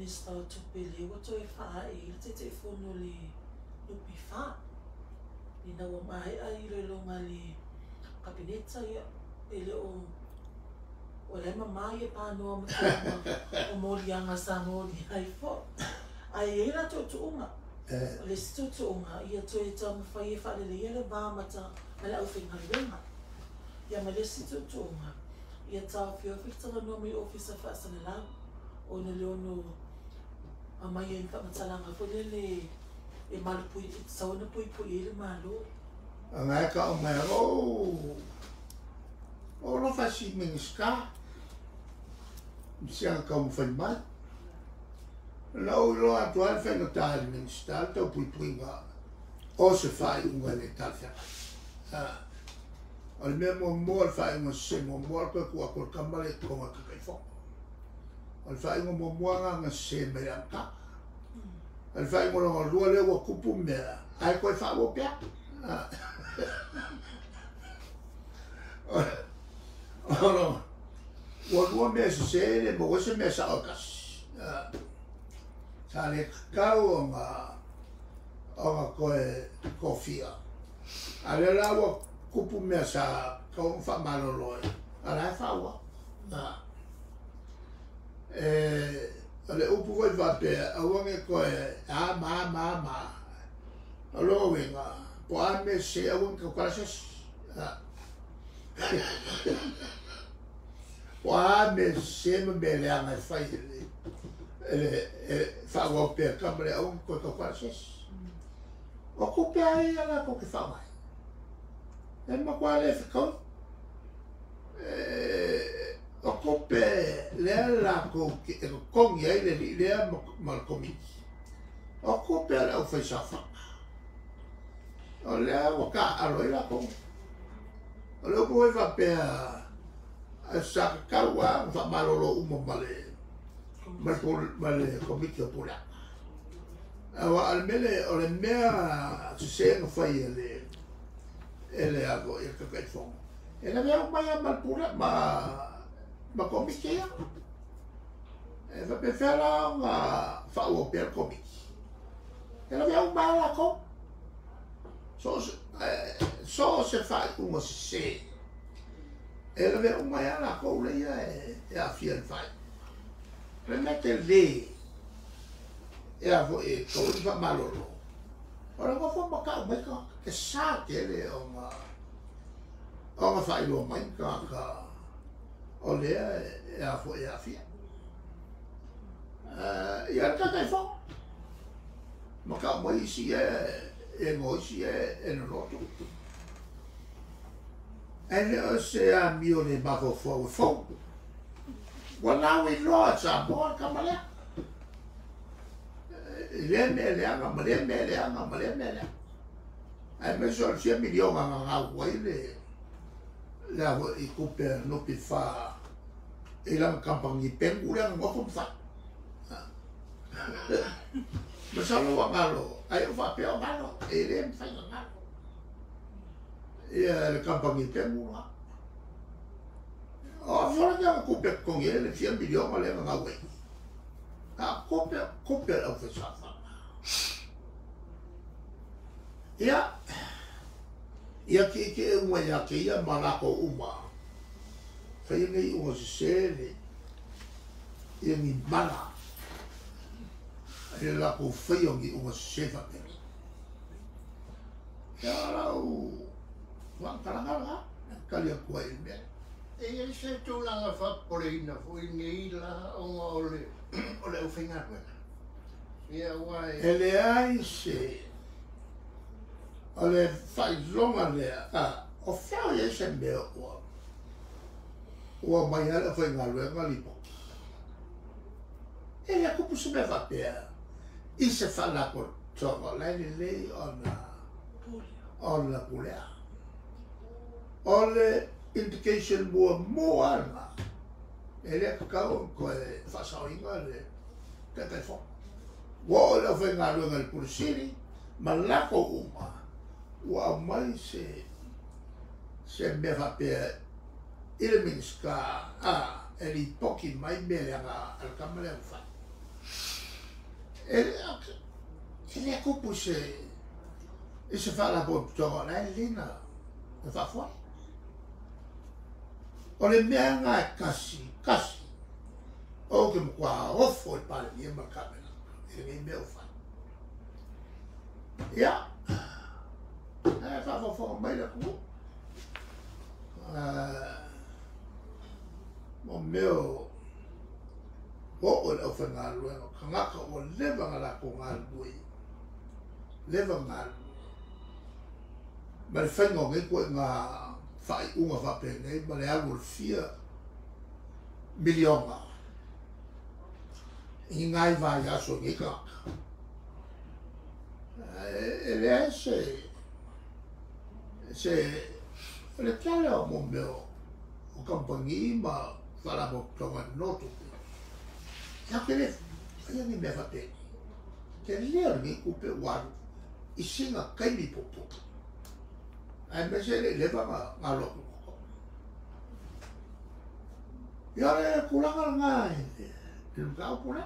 Minister o tupele o to e wha e te whono le lupi wha. Ni na wa mai ai le longa le kabineta ia e le o le mamai e pānoa matoma o morianga sa mori ai fo. Ai e la to unga. O le situ unga ia to e tama whai e wha le ia le vāmata ma le au whinga luenga. Ia ma le situ unga. Ia tau whiwhitanga no mi ofisa whaasana lau. O na leono a mai e whamatalanga po le e malupui, e sauna pui e le malo. A ngai ka o mai o lo fasi mingiska. Siang ka mo whai mai. Lau lo atu al whai no tāri mingiska, tau pui ngā. O se whai unga le tāwhia. O le mea mo al whai unga se mo al koe kua kua kamale konga kakai whong. Al fai ngo moanga nga se me ka. Al fai ngo lo lua le wa kupu me. Ai ko fa wo pia. Ora. Wa lua me se le mo se me sa okas. Sa le ka o nga ko kofia. Ale la wa kupu me sa ko fa malolo. Ala fa wa. Ale upu koe whape, awange koe, ma. Alo wenga, po ame se awange ka karasas. Po ame se me leanga whai whawape kamare awange koe ka karasas. O kupe ai ala ko ke whawai. E makua le whikau. O kope lea la ko kongi ai le lea mal komiki. O kope ala au whai safa. O lea waka aroi la kongi. O leo koe whapea a sakakaua wha malolo umo male komiki o pula. Awa almele o le mea se whai ele ago i kakai whonga. E la mea umaya malpura ma komiki ia. E fa pe fela nga whau o pēr komiki. E la mea umaya la ko. So se whai unga se. E la mea umaya la ko le ia e a fian whai. Le mea te le. E a vo e ko i wha malolo. Ora nga wha maka umai ka ke sā te le o nga whai loa mai ka o lea e a fo e a fia. I ar kakai wha. Ma ka mai isi e ngoisi e no roto. E leo se a mio le mako fo e fo. Wana we loa sa moa ka malea. Le me leanga, ma le me leanga. Ai me so sia milionga nga wai le la i kupe no pi fa e la kampangi pengula ngo ko fa. Ma sa lo ngalo, ai fa pe ngalo, e le fa ngalo. E la kampangi pengula. O fa nga kupe con ele sia milionga le nga wai. A kupe o fa sa. Ia ke uma ia ke ia malako uma. Whai nei ua se sere. Ia ni mana. Ia lako whai o ngi ua se sefa pere. Ia rau. Wangkarangara. Kalia kua i mea. E se tūlanga whaporeina fui ngi la onga ole uwhinga wena. Ia wai. E le ai se. O le whai longa lea, o whiau e se mea ua mai ala whai ngā luenga lipo. E lea kupu se mea whapea, i se whanako tonga leini lei o na pulea. O le indication mua ana, e lea kakao koe whasaoinga le kakai whong. Wa o le whai ngā luenga li purisiri, ma lako uma. Wa mai se me whapea ile minska e li poki mai mele anga al kamale au whai. ele kupu se fala po tonga na lina na fa fo o le mea nga kasi o ke mo kwa ofo e pale ni ma kamera e me me fa ya fa fo mai la ku mo meu o le ofenga luenga kangaka o leva ngala ko ngal bui leva ngal ma le fengo ngai ko nga fai unga fa pe nei ma le alu 4 miliona i ngai va ya so ngai ka ele se le tale o mo meu o compagnie ma fala mo tonga noto ya que ele ia ni me fate que leo ni upe waru i singa kai mi popo ai me se le leva nga lo ya le kulanga ngai il ka pula